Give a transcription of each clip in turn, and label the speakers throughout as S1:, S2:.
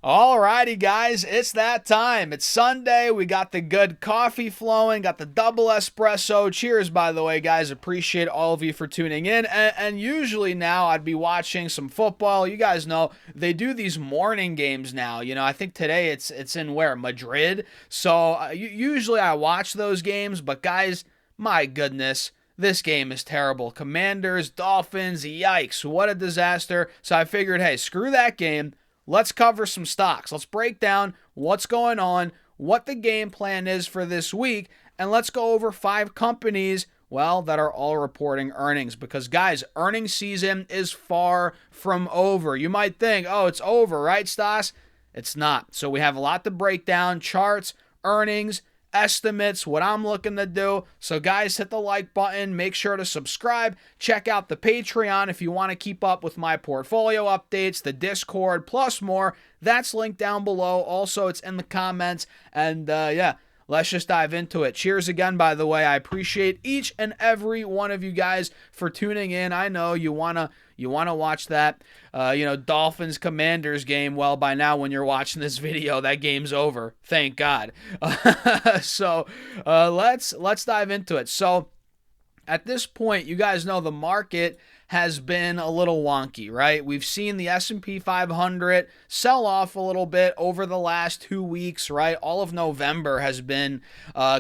S1: Alrighty, guys, it's that time. It's Sunday. We got the good coffee flowing, got the double espresso. Cheers, by the way, guys. Appreciate all of you for tuning in. And usually now I'd be watching some football. You guys know they do these morning games now. I think today it's in where? Madrid. So usually I watch those games, but guys, my goodness. This game is terrible. Commanders, Dolphins, yikes, what a disaster. So I figured, hey, screw that game. Let's cover some stocks. Let's break down what's going on, what the game plan is for this week, and let's go over 5 companies, well, that are all reporting earnings. Because, guys, earnings season is far from over. You might think, oh, it's over, right, Stas? It's not. So we have a lot to break down, charts, earnings, estimates, what I'm looking to do. So guys, hit the like button, make sure to subscribe, check out the Patreon if you want to keep up with my portfolio updates, the Discord, plus more. That's linked down below. Also, it's in the comments. And yeah, let's just dive into it. Cheers again, by the way. I appreciate each and every one of you guys for tuning in. I know you wanna watch that Dolphins Commanders game. Well, by now when you're watching this video, that game's over. Thank God. So let's dive into it. So at this point, you guys know the market has been a little wonky, right? We've seen the S&P 500 sell off a little bit over the last 2 weeks, right? All of November has been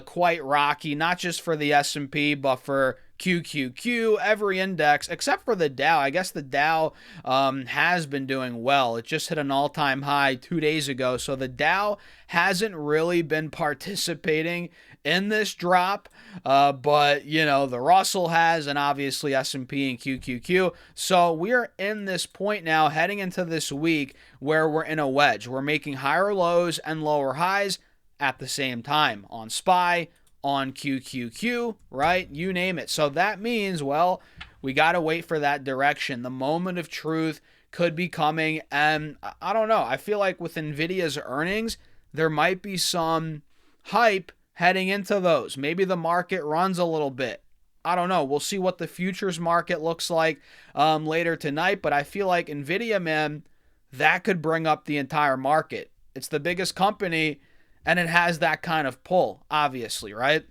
S1: quite rocky, not just for the S&P, but for QQQ, every index, except for the Dow. I guess the Dow has been doing well. It just hit an all-time high 2 days ago, so the Dow hasn't really been participating in this drop, but the Russell has, and obviously S&P and QQQ. So we're in this point now, heading into this week, where we're in a wedge. We're making higher lows and lower highs at the same time on SPY, on QQQ, right? You name it. So that means, well, we got to wait for that direction. The moment of truth could be coming, and I don't know. I feel like with Nvidia's earnings, there might be some hype heading into those. Maybe the market runs a little bit. I don't know. We'll see what the futures market looks like later tonight, but I feel like Nvidia, man, that could bring up the entire market. It's the biggest company, and it has that kind of pull, obviously, right?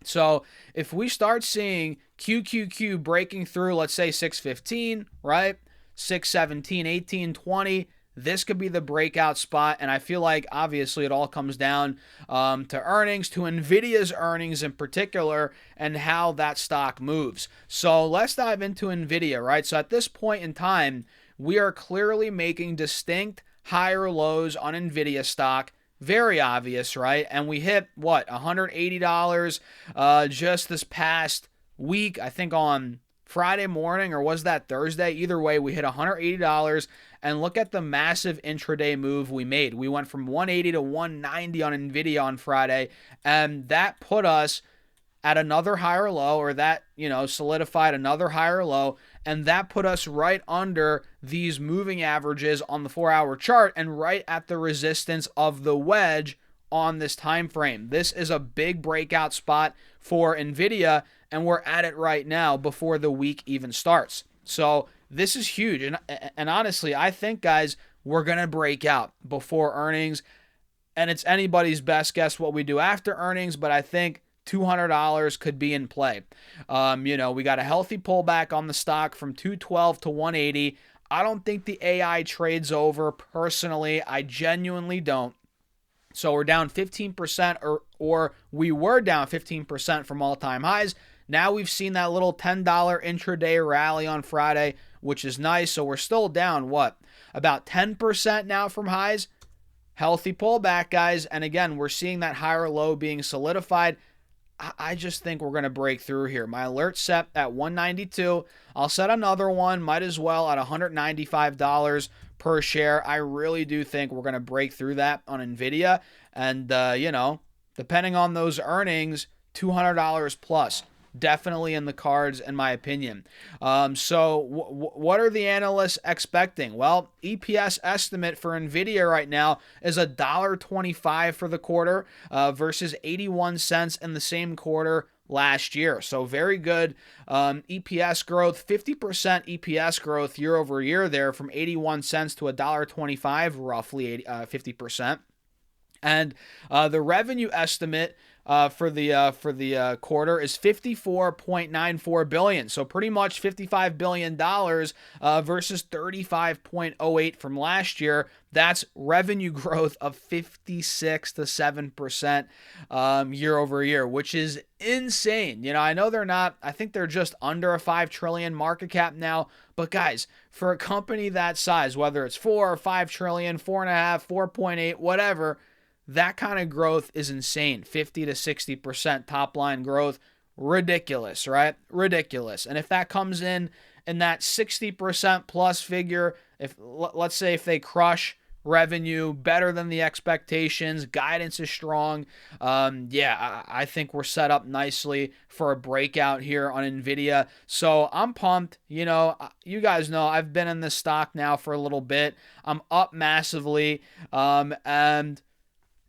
S1: So if we start seeing QQQ breaking through, let's say 615, right? 617, 18, 20, this could be the breakout spot, and I feel like obviously it all comes down to earnings, to Nvidia's earnings in particular, and how that stock moves. So let's dive into Nvidia, right? So at this point in time, we are clearly making distinct higher lows on Nvidia stock. Very obvious, right? And we hit, what, $180 just this past week, I think on Friday morning, or was that Thursday? Either way, we hit $180, and look at the massive intraday move we made. We went from 180 to 190 on Nvidia on Friday, and that put us at another higher low, or that, solidified another higher low, and that put us right under these moving averages on the 4-hour chart and right at the resistance of the wedge on this time frame. This is a big breakout spot for Nvidia, and we're at it right now before the week even starts. So this is huge, and honestly, I think, guys, we're going to break out before earnings, and it's anybody's best guess what we do after earnings, but I think $200 could be in play. We got a healthy pullback on the stock from 212 to 180. I don't think the AI trades over personally. I genuinely don't. So we're down 15%, or we were down 15% from all-time highs. Now we've seen that little $10 intraday rally on Friday, which is nice. So we're still down, what, about 10% now from highs? Healthy pullback, guys. And again, we're seeing that higher low being solidified. I just think we're going to break through here. My alert's set at 192. I'll set another one, might as well, at $195 per share. I really do think we're going to break through that on Nvidia. And, depending on those earnings, $200 plus. Definitely in the cards, in my opinion. So what are the analysts expecting? Well, EPS estimate for Nvidia right now is $1.25 for the quarter versus 81 cents in the same quarter last year. So very good EPS growth, 50% EPS growth year over year there, from 81 cents to $1.25, roughly 50%. And the revenue estimate for the quarter is $54.94 billion. So pretty much $55 billion versus $35.08 from last year. That's revenue growth of 56 to 7% year over year, which is insane. I know they're not, I think they're just under a 5 trillion market cap now. But guys, for a company that size, whether it's 4 or 5 trillion, 4.5, 4.8, whatever, that kind of growth is insane. 50 to 60% top line growth. Ridiculous, right? Ridiculous. And if that comes in that 60% plus figure, let's say if they crush revenue better than the expectations, guidance is strong, I think we're set up nicely for a breakout here on Nvidia. So I'm pumped. You guys know I've been in this stock now for a little bit. I'm up massively, and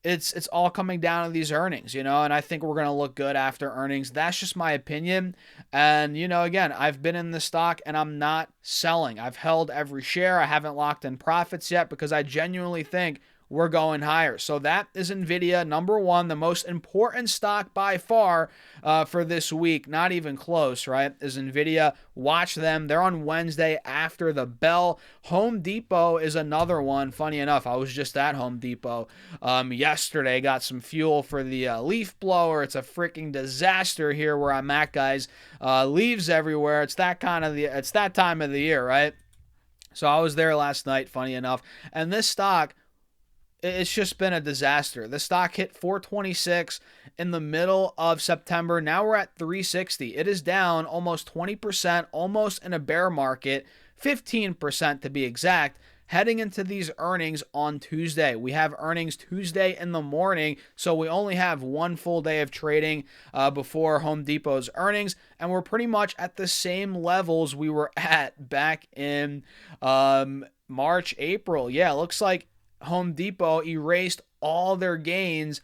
S1: it's all coming down to these earnings, and I think we're going to look good after earnings. That's just my opinion. And, again, I've been in the stock and I'm not selling. I've held every share. I haven't locked in profits yet because I genuinely think we're going higher. So that is Nvidia, number one, the most important stock by far for this week. Not even close, right? Is Nvidia. Watch them. They're on Wednesday after the bell. Home Depot is another one. Funny enough, I was just at Home Depot yesterday. Got some fuel for the leaf blower. It's a freaking disaster here where I'm at, guys. Leaves everywhere. It's that time of the year, right? So I was there last night, funny enough. And this stock, it's just been a disaster. The stock hit 426 in the middle of September. Now we're at 360. It is down almost 20%, almost in a bear market, 15% to be exact, heading into these earnings on Tuesday. We have earnings Tuesday in the morning, so we only have one full day of trading before Home Depot's earnings, and we're pretty much at the same levels we were at back in March, April. Yeah, it looks like Home Depot erased all their gains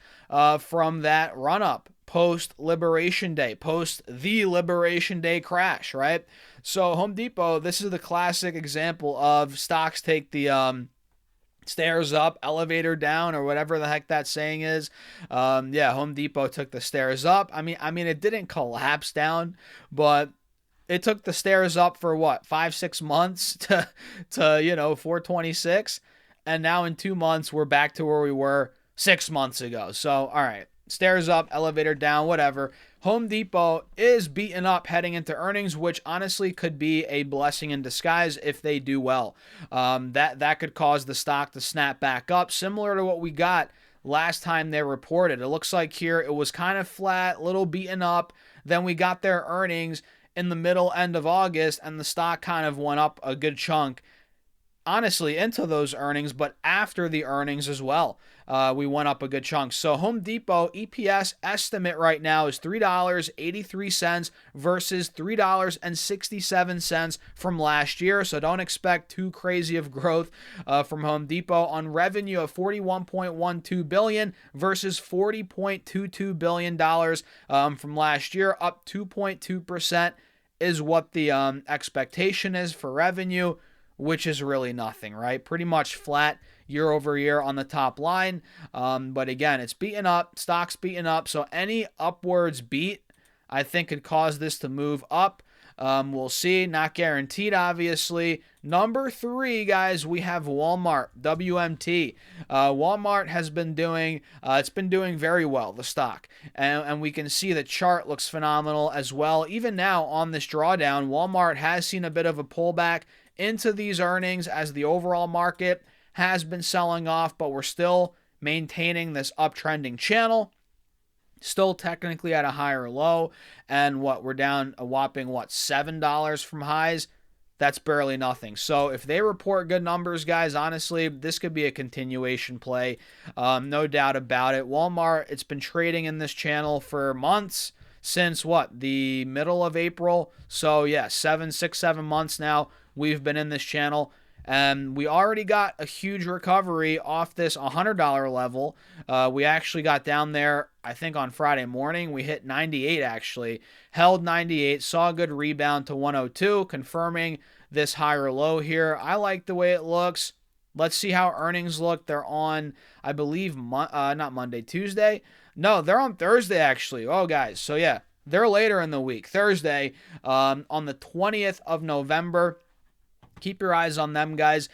S1: from that run-up post the Liberation Day crash, right? So Home Depot, this is the classic example of stocks take the stairs up, elevator down, or whatever the heck that saying is. Home Depot took the stairs up. I mean, it didn't collapse down, but it took the stairs up for what, 5-6 months to 426. And now in 2 months, we're back to where we were 6 months ago. So, all right, stairs up, elevator down, whatever. Home Depot is beaten up heading into earnings, which honestly could be a blessing in disguise if they do well. That could cause the stock to snap back up, similar to what we got last time they reported. It looks like here it was kind of flat, little beaten up. Then we got their earnings in the end of August, and the stock kind of went up a good chunk, honestly, into those earnings, but after the earnings as well, we went up a good chunk. So Home Depot EPS estimate right now is $3.83 versus $3.67 from last year. So don't expect too crazy of growth from Home Depot on revenue of $41.12 billion versus $40.22 billion from last year, up 2.2% is what the expectation is for revenue, which is really nothing, right? Pretty much flat year over year on the top line. But again, it's beaten up, stock's beaten up. So any upwards beat, I think, could cause this to move up. We'll see. Not guaranteed, obviously. Number 3, guys, we have Walmart, WMT. Walmart has been doing, it's been doing very well, the stock. And we can see the chart looks phenomenal as well. Even now on this drawdown, Walmart has seen a bit of a pullback into these earnings as the overall market has been selling off, but we're still maintaining this uptrending channel. Still technically at a higher low, and we're down a whopping $7 from highs. That's barely nothing. So if they report good numbers, guys, honestly, this could be a continuation play, no doubt about it. Walmart, it's been trading in this channel for months, since the middle of April. So yeah, 6-7 months now we've been in this channel, And we already got a huge recovery off this $100 level. We actually got down there, I think, on Friday morning. We hit 98 actually, held 98, saw a good rebound to 102, confirming this higher low here. I like the way it looks. Let's see how earnings look. They're on, I believe, not Monday, Tuesday. No, they're on Thursday, actually. Oh, guys. So, yeah, they're later in the week. Thursday, on the 20th of November. Keep your eyes on them, guys.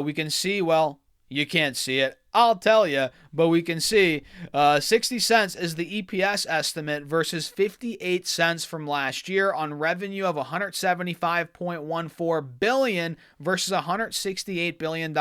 S1: We can see, well, you can't see it, I'll tell you, but we can see 60 cents is the EPS estimate versus 58 cents from last year on revenue of $175.14 billion versus $168 billion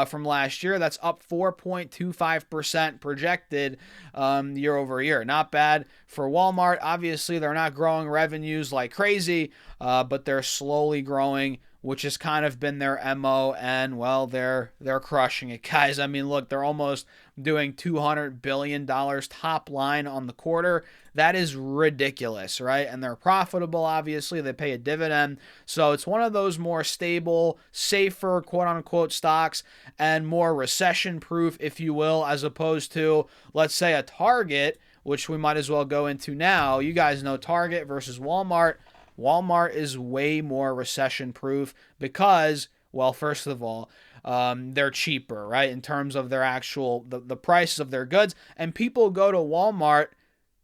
S1: from last year. That's up 4.25% projected year over year. Not bad for Walmart. Obviously, they're not growing revenues like crazy, but they're slowly growing, which has kind of been their MO, and, well, they're crushing it, guys. I mean, look, they're almost doing $200 billion top line on the quarter. That is ridiculous, right? And they're profitable, obviously. They pay a dividend. So it's one of those more stable, safer, quote-unquote, stocks and more recession-proof, if you will, as opposed to, let's say, a Target, which we might as well go into now. You guys know Target versus Walmart. Walmart is way more recession-proof because, well, first of all, they're cheaper, right, in terms of their actual, the prices of their goods. And people go to Walmart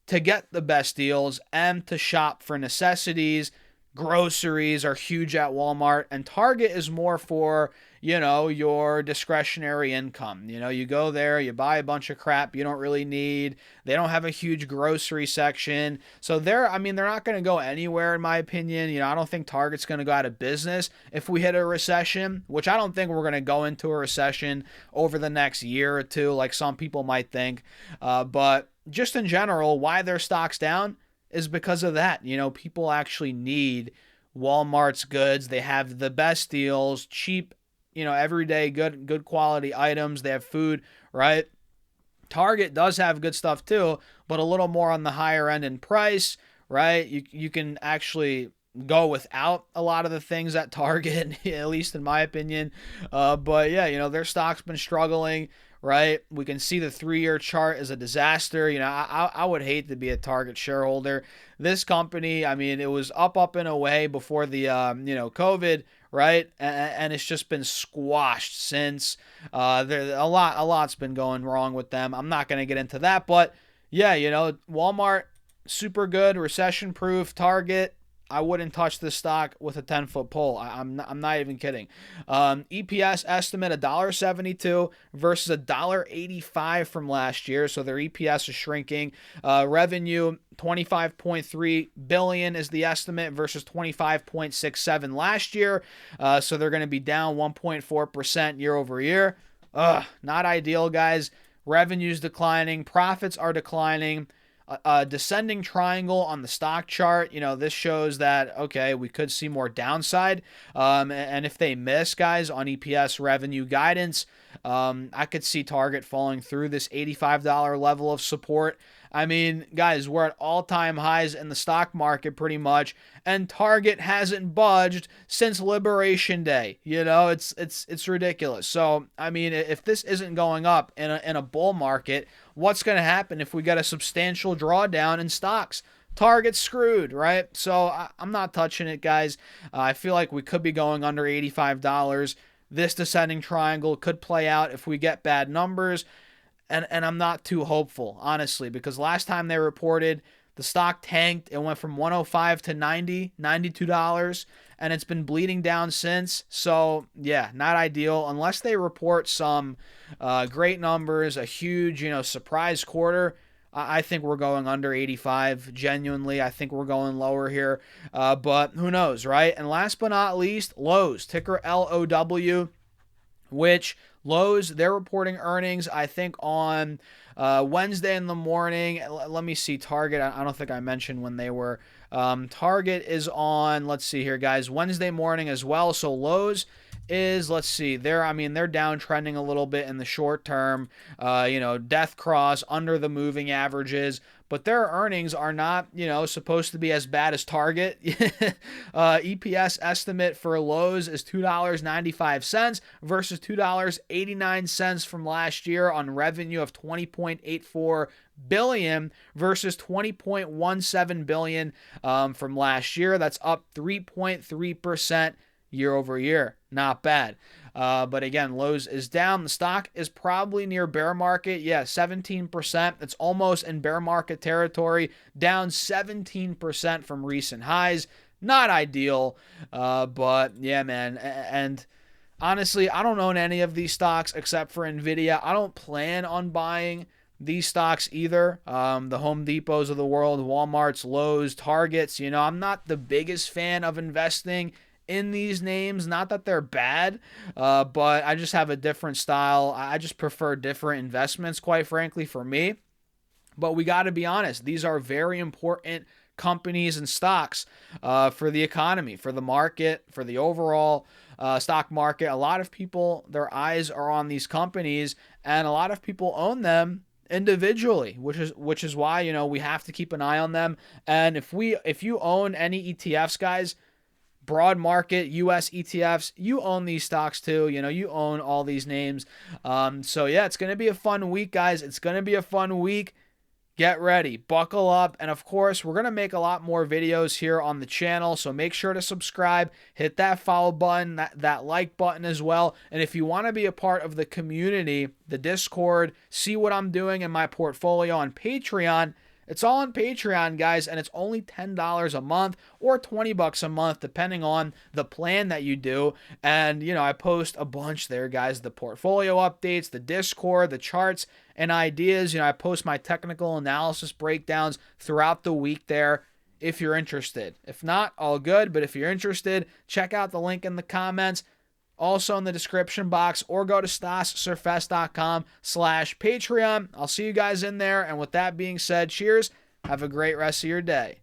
S1: to get the best deals and to shop for necessities. Groceries are huge at Walmart, and Target is more for, your discretionary income. You go there, you buy a bunch of crap you don't really need. They don't have a huge grocery section. So they're not going to go anywhere, in my opinion. I don't think Target's going to go out of business if we hit a recession, which I don't think we're going to go into a recession over the next year or two, like some people might think. But just in general, why their stock's down is because of that. People actually need Walmart's goods. They have the best deals, cheap, everyday good quality items. They have food, right? Target does have good stuff too, but a little more on the higher end in price, right? You can actually go without a lot of the things at Target, at least in my opinion. But yeah, their stock's been struggling, right? We can see the 3-year chart is a disaster. I would hate to be a Target shareholder. This company, it was up and away before the, COVID, right? And it's just been squashed since. A lot's been going wrong with them. I'm not going to get into that, but yeah, Walmart, super good, recession-proof. Target, I wouldn't touch this stock with a 10-foot pole. I'm not even kidding. EPS estimate $1.72 versus $1.85 from last year. So their EPS is shrinking. Revenue $25.3 billion is the estimate versus $25.67 last year. So they're going to be down 1.4% year over year. Not ideal, guys. Revenue's declining. Profits are declining. Descending triangle on the stock chart. This shows that, okay, we could see more downside. And if they miss, guys, on EPS revenue guidance, I could see Target falling through this $85 level of support. Guys, we're at all-time highs in the stock market pretty much, and Target hasn't budged since Liberation Day. It's ridiculous. So, if this isn't going up in a bull market, what's going to happen if we get a substantial drawdown in stocks? Target's screwed, right? So I'm not touching it, guys. I feel like we could be going under $85. This descending triangle could play out if we get bad numbers. And I'm not too hopeful, honestly, because last time they reported, the stock tanked. It went from 105 to $92, and it's been bleeding down since. So, yeah, not ideal. Unless they report some great numbers, a huge, surprise quarter, I think we're going under 85. Genuinely, I think we're going lower here. But who knows, right? And last but not least, Lowe's, ticker LOW, which Lowe's, they're reporting earnings, I think, on Wednesday in the morning. Let me see. Target, I don't think I mentioned when they were. Target is on, let's see here, guys, Wednesday morning as well. So Lowe's is, let's see, they're downtrending a little bit in the short term. Death cross under the moving averages. but their earnings are not, supposed to be as bad as Target. EPS estimate for Lowe's is $2.95 versus $2.89 from last year on revenue of $20.84 billion versus $20.17 billion from last year. That's up 3.3% year over year. Not bad. But again, Lowe's is down. The stock is probably near bear market. Yeah, 17%. It's almost in bear market territory, down 17% from recent highs. Not ideal, but yeah, man. And honestly, I don't own any of these stocks except for Nvidia. I don't plan on buying these stocks either. The Home Depots of the world, Walmarts, Lowe's, Targets. I'm not the biggest fan of investing in these names. Not that they're bad, but I just have a different style. I just prefer different investments, quite frankly, for me. But we got to be honest, these are very important companies and stocks for the economy, for the market, for the overall stock market. A lot of people, their eyes are on these companies, and a lot of people own them individually, which is why we have to keep an eye on them. And if you own any ETFs, guys, broad market US ETFs, you own these stocks too. You own all these names. So yeah, it's gonna be a fun week, guys. It's gonna be a fun week. Get ready, buckle up, and of course, we're going to make a lot more videos here on the channel, so make sure to subscribe, hit that follow button, that like button as well, and if you want to be a part of the community, the Discord, see what I'm doing in my portfolio on Patreon, it's all on Patreon, guys, and it's only $10 a month or $20 a month, depending on the plan that you do. And, I post a bunch there, guys, the portfolio updates, the Discord, the charts and ideas. I post my technical analysis breakdowns throughout the week there if you're interested. If not, all good, but if you're interested, check out the link in the comments. Also in the description box, or go to stassurfest.com/Patreon. I'll see you guys in there. And with that being said, cheers. Have a great rest of your day.